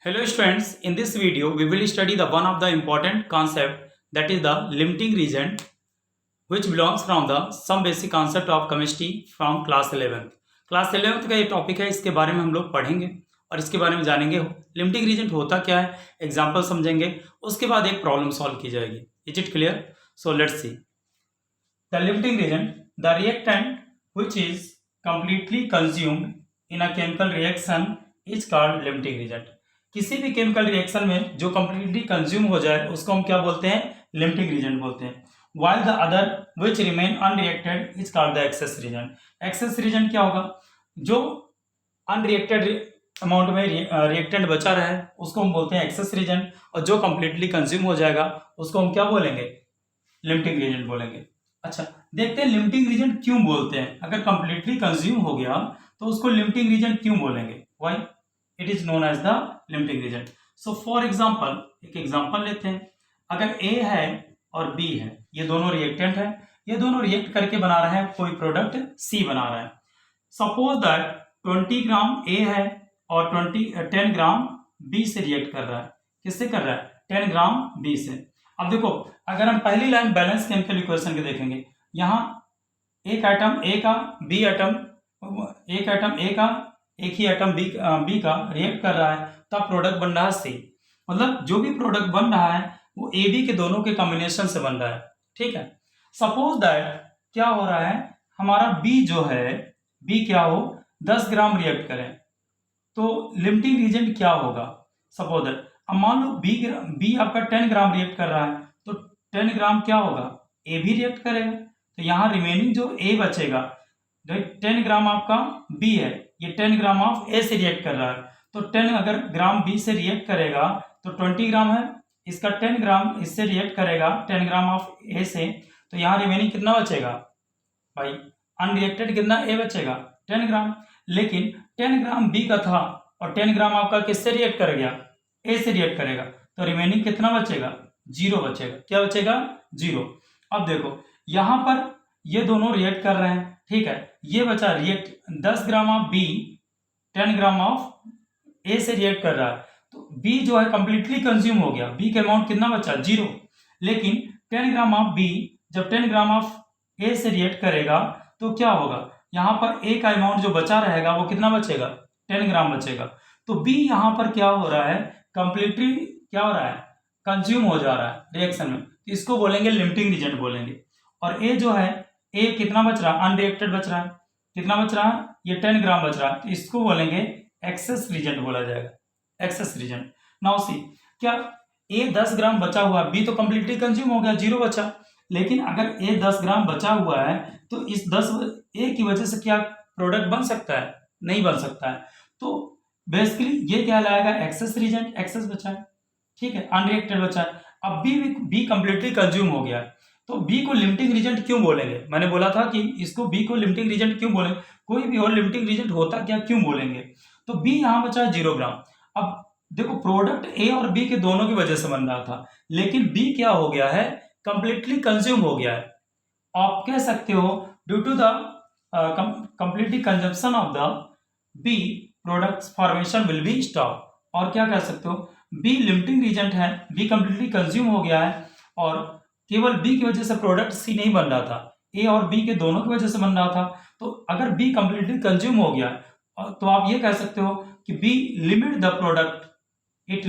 Hello students, in this video we will study the one of the important concept, that is the limiting region, which belongs from the some basic concept of chemistry from class 11th. Class 11th का ये topic है, इसके बारे में हम लोग पढ़ेंगे और इसके बारे में जानेंगे लिमिटिंग रीजन होता क्या है, एग्जाम्पल समझेंगे, उसके बाद एक प्रॉब्लम सॉल्व की जाएगी. Is it clear? So let's see. The limiting reagent, the reactant which is completely consumed in a chemical reaction is called limiting region. किसी भी केमिकल रिएक्शन में जो कंप्लीटली कंज्यूम हो जाए उसको हम क्या बोलते हैं? लिमिटिंग रीजन बोलते हैं. while the other which remain unreacted is called the excess region. excess region क्या होगा? जो अनरिएक्टेड अमाउंट में रिएक्टेंट बचा रहे उसको हम बोलते हैं एक्सेस रीजन, और जो कंप्लीटली कंज्यूम हो जाएगा उसको हम क्या बोलेंगे? लिमिटिंग रीजन बोलेंगे. अच्छा, देखते हैं लिमिटिंग रीजन क्यों बोलते हैं. अगर कंप्लीटली कंज्यूम हो गया तो उसको लिमिटिंग रीजन क्यों बोलेंगे? Why it is known as the limiting reagent. So for example, एक एग्जांपल लेते हैं. अगर ए है और बी है, ये दोनों रिएक्टेंट है, ये दोनों रिएक्ट करके बना रहे हैं कोई प्रोडक्ट सी बना रहा है. सपोज दैट 20 ग्राम ए है और 10 ग्राम बी से रिएक्ट कर रहा है. किससे कर रहा है? 10 ग्राम बी से. अब देखो, अगर हम पहली लाइन बैलेंस केमिकल इक्वेशन के देखेंगे, यहाँ एक एटम ए का, बी एटम, एक एटम ए का, एक ही एटम बी का रिएक्ट कर रहा है, तब प्रोडक्ट बन रहा है सी. मतलब जो भी प्रोडक्ट बन रहा है वो ए बी के दोनों के कॉम्बिनेशन से बन रहा है. ठीक है. सपोज दैट क्या हो रहा है, हमारा बी जो है, बी क्या हो, 10 ग्राम रिएक्ट करें, तो लिमिटिंग रीजन क्या होगा? सपोज दैट अब मान लो बी आपका 10 ग्राम रिएक्ट कर रहा है, तो 10 ग्राम क्या होगा? ए भी रिएक्ट करेगा, तो यहाँ रिमेनिंग जो ए बचेगा, 10 ग्राम आपका बी है, ये 10 ग्राम ऑफ ए से रिएक्ट कर रहा है, तो 10 अगर ग्राम बी से रिएक्ट करेगा तो 20 ग्राम है, इसका 10 ग्राम इससे रिएक्ट करेगा 10 ग्राम ऑफ ए से, तो यहाँ रिमेनिंग कितना बचेगा भाई? अनरिएक्टेड कितना ए बचेगा? 10 ग्राम. लेकिन 10 ग्राम बी का था और 10 ग्राम आपका किससे रिएक्ट कर गया? ए से रिएक्ट करेगा, तो रिमेनिंग कितना बचेगा? 0 बचेगा. क्या बचेगा? 0. अब देखो, यहां पर ये दोनों रिएक्ट कर रहे हैं, ठीक है, ये बचा react 10 gram of B 10 gram of A से रिएक्ट कर रहा है, तो बी जो है कंप्लीटली कंज्यूम हो गया, बी का अमाउंट कितना बचा? 0. लेकिन 10 ग्राम ऑफ बी जब 10 ग्राम ऑफ ए से रिएक्ट करेगा तो क्या होगा? यहां पर ए का अमाउंट जो बचा रहेगा वो कितना बचेगा? 10 ग्राम बचेगा. तो बी यहां पर क्या हो रहा है? कंप्लीटली क्या हो रहा है? कंज्यूम हो जा रहा है रिएक्शन में, तो इसको बोलेंगे लिमिटिंग रीजन बोलेंगे. और ए जो है, ए कितना बच रहा है? अनरिएक्टेड बच रहा है. कितना बच रहा है? ये 10 ग्राम बच रहा है, तो इसको बोलेंगे एक्सेस रीजन बोला जाएगा. Access reason. नाउ सी, क्या ए 10 ग्राम बचा हुआ है, बी तो कंप्लीटली कंज्यूम हो गया, 0 बचा. लेकिन अगर ए 10 ग्राम बचा हुआ है तो इस 10 ए की वजह से क्या प्रोडक्ट बन सकता है? नहीं बन सकता है. तो बेसिकली ये क्या लाएगा? Access reason. एक्सेस बचा है, ठीक है, अनरिएक्टेड बचा है. अब बी कंप्लीटली कंज्यूम हो गया, तो बी को लिमिटिंग रीजन क्यों बोलेंगे? मैंने बोला था कि इसको बी को लिमिटिंग रीजन क्यों बोलेंगे, कोई भी और लिमिटिंग रीजन होता क्या, क्यों बोलेंगे? तो बी यहां बचा है 0 ग्राम. अब देखो, प्रोडक्ट ए और बी के दोनों की वजह से बन रहा था, लेकिन बी क्या हो गया है? कंप्लीटली कंज्यूम हो गया है. आप कह सकते हो due to the completely consumption of the B, product formation will be stop. और क्या कह सकते हो? बी लिमिटिंग रीजन है, बी कंप्लीटली कंज्यूम हो गया है, और केवल बी की वजह से प्रोडक्ट सी नहीं बन रहा था, ए और बी के दोनों की वजह से बन रहा था. तो अगर बी कंप्लीटली कंज्यूम हो गया तो आप ये कह सकते हो कि B limit the product, it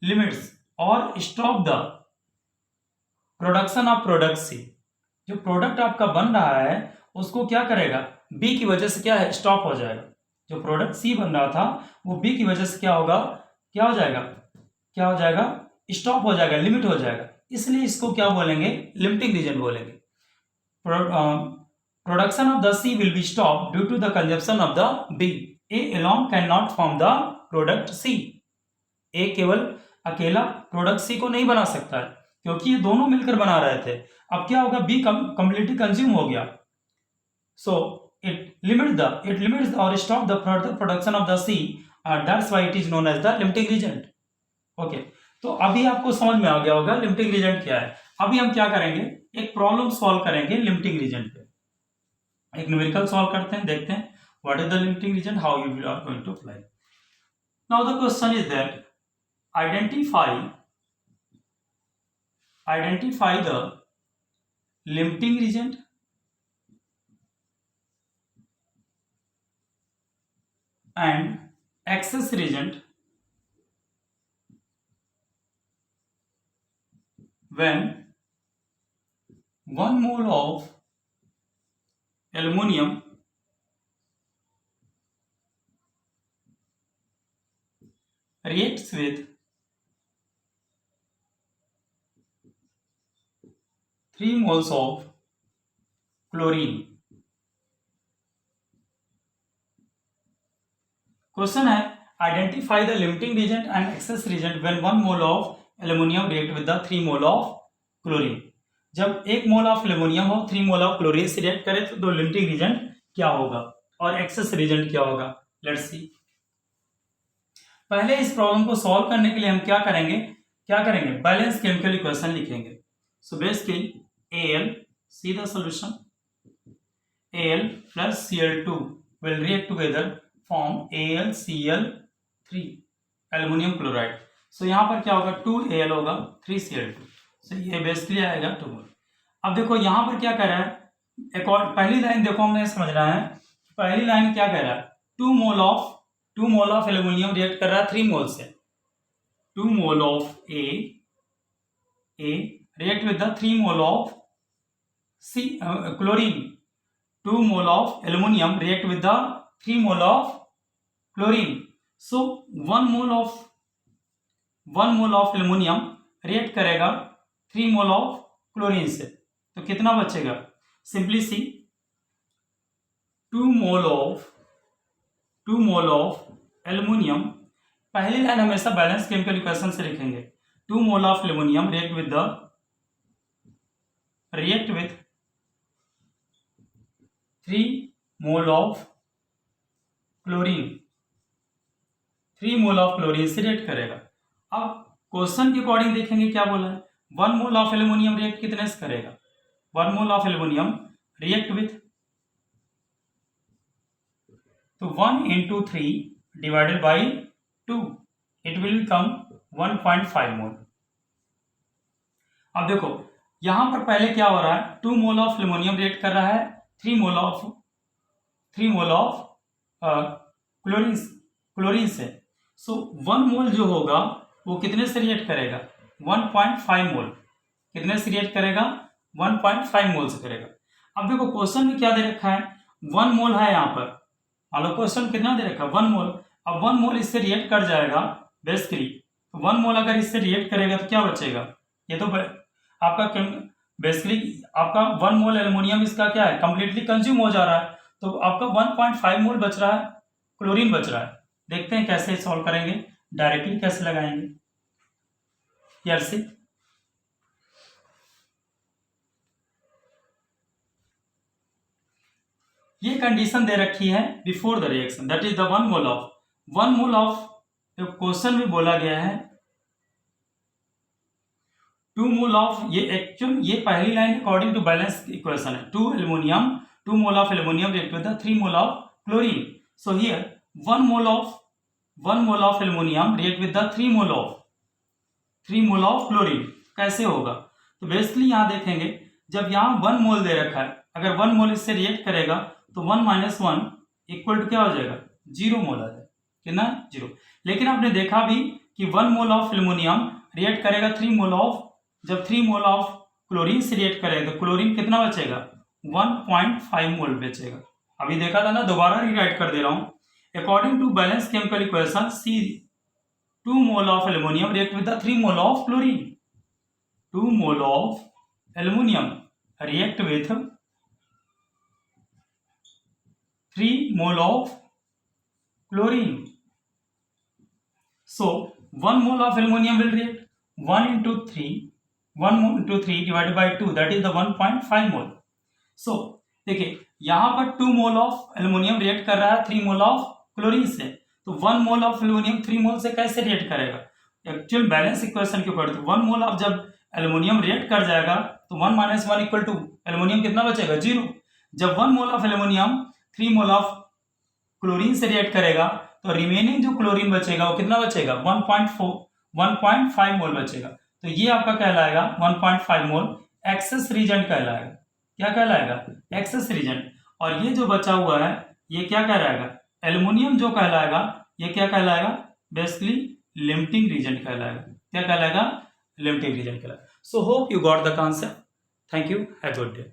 limits और stop the production of product C. जो प्रोडक्ट आपका बन रहा है उसको क्या करेगा? बी की वजह से क्या है? स्टॉप हो जाएगा. जो प्रोडक्ट सी बन रहा था वो बी की वजह से क्या होगा? क्या हो जाएगा? क्या हो जाएगा? स्टॉप हो जाएगा, लिमिट हो जाएगा. इसलिए इसको क्या बोलेंगे? लिमिटिंग रीजन बोलेंगे. Production of the C will be stop due to the consumption of the B. A alone can not form the product C. A केवल अकेला प्रोडक्ट सी को नहीं बना सकता है, क्योंकि ये दोनों मिलकर बना रहे थे. अब क्या होगा? बी कंप्लीटली कंज्यूम हो गया, सो it limits or stop the further production of the C. That's why it is known as the limiting region. Okay, तो अभी आपको समझ में आ गया होगा लिमिटिंग रीजन क्या है. अभी हम क्या करेंगे? एक प्रॉब्लम सॉल्व करेंगे लिमिटिंग रीजन पे. एक न्यूमेरिकल सॉल्व करते हैं, देखते हैं what is the limiting reagent, how you are going to apply. Now the question is that identify the limiting reagent and excess reagent when 1 mole of aluminum reacts with 3 moles of chlorine. Question है identify the limiting reagent and excess reagent when 1 mole of aluminium react with the 3 mole of chlorine. जब 1 mole of aluminium हो 3 mole of chlorine से react करे तो limiting reagent क्या होगा और access reagent क्या होगा. Let's see. पहले इस प्रॉब्लम को सॉल्व करने के लिए हम क्या करेंगे बैलेंस केमिकल इक्वेशन लिखेंगे. So basically Al, see the solution, Al plus Cl2 will react together form AlCl3 aluminium chloride. So यहाँ पर क्या होगा 2Al होगा 3Cl2. सो ये बेसिकली आएगा 2 मोल. अब देखो यहाँ पर क्या कह रहा है पहली लाइन देखो हमें समझना है. पहली लाइन क्या कह रहा है 2 मोल ऑफ एल्युमिनियम रिएक्ट कर रहा है 3 मोल से. 2 mole of A react with the 3 mole of chlorine. 2 mole of aluminum react with the 3 mole of chlorine. So 1 mole of aluminum react करेगा 3 mole of chlorine से. तो कितना बचेगा simply see 2 mole of aluminum. पहली line हमेशा balance chemical equation से लिखेंगे. 2 mole of aluminum react with 3 mole of chlorine. 3 mole of chlorine से रिएक्ट करेगा. अब क्वेश्चन के अकॉर्डिंग देखेंगे क्या बोला है 1 मोल ऑफ एल्युमिनियम रिएक्ट कितने से करेगा 1 mole of aluminium react with तो 1 into 3 divided by 2 it will become 1.5 मोल. अब देखो यहां पर पहले क्या हो रहा है 2 मोल ऑफ एल्युमिनियम रिएक्ट कर रहा है 3 मोल ऑफ क्लोरीन से. सो 1 मोल जो होगा वो कितने से रिएक्ट करेगा 1.5 मोल. कितने से रिएक्ट करेगा 1.5 मोल से करेगा. अब देखो क्वेश्चन में क्या दे रखा है 1 मोल है यहाँ पर. मान लो क्वेश्चन कितना दे रखा है 1 मोल. अब 1 मोल इससे रिएक्ट कर जाएगा बेसिकली. 1 मोल अगर इससे रिएक्ट करेगा तो क्या बचेगा ये तो आपका बेसिकली आपका 1 मोल एल्युमिनियम इसका क्या है कंप्लीटली कंज्यूम हो जा रहा है. तो आपका 1.5 मोल बच रहा है क्लोरीन बच रहा है. देखते हैं कैसे सॉल्व करेंगे डायरेक्टली कैसे लगाएंगे. यार से ये कंडीशन दे रखी है before the reaction that is the 1 mole of question में बोला गया है 2 मोल ऑफ ये पहली line according to balance equation है 2 mole of aluminium react with 3 mole of chlorine. So here 1 mole of aluminium react with 3 mole of chlorine. कैसे होगा तो बेसिकली यहां देखेंगे जब यहां 1 मोल दे रखा है अगर 1 मोल इससे रिएक्ट करेगा तो 1 - 1 इक्वल टू क्या हो जाएगा 0 मोल आ जाएगा. कितना 0. लेकिन आपने देखा भी कि 1 मोल ऑफ एल्युमिनियम रिएक्ट करेगा 3 मोल ऑफ जब 3 मोल ऑफ क्लोरीन से रिएक्ट करेगा तो क्लोरीन कितना बचेगा 1.5 मोल बचेगा. अभी देखा था ना दोबारा रीराइट कर दे रहा हूं. According to balance chemical equation see 2 mole of aluminium react with 3 mole of chlorine. 2 mole of aluminium react with 3 mole of chlorine. So 1 mole of aluminum will react 1 into 3 divided by 2 that is the 1.5 mole. So देखिए यहाँ पर 2 mole of aluminium react कर रहा है 3 mole of chlorine से. तो 1 mole of aluminium 3 मोल से कैसे रिएक्ट करेगा एक्चुअल बैलेंस इक्वेशन के ऊपर. 1 मोल ऑफ जब एल्युमिनियम रिएक्ट कर जाएगा तो 1 - 1 इक्वल टू एल्युमिनियम कितना बचेगा 0. जब 1 mole of aluminium 3 mole of chlorine से रिएक्ट करेगा तो रिमेनिंग जो क्लोरीन बचेगा वो कितना बचेगा 1.5 मोल बचेगा। तो ये आपका कहलाएगा 1.5 मोल एक्सेस रीजेंट कहलाएगा। क्या कहलाएगा? Excess reagent. और ये जो बचा हुआ है ये क्या कहलाएगा? एल्युमिनियम जो कहलाएगा ये क्या कहलाएगा? बेसिकली लिमिटिंग रीजेंट कहलाएगा। क्या कहलाएगा? लिमिटिंग रीजेंट कहलाएगा। So hope you got the concept. Thank you, have a good day.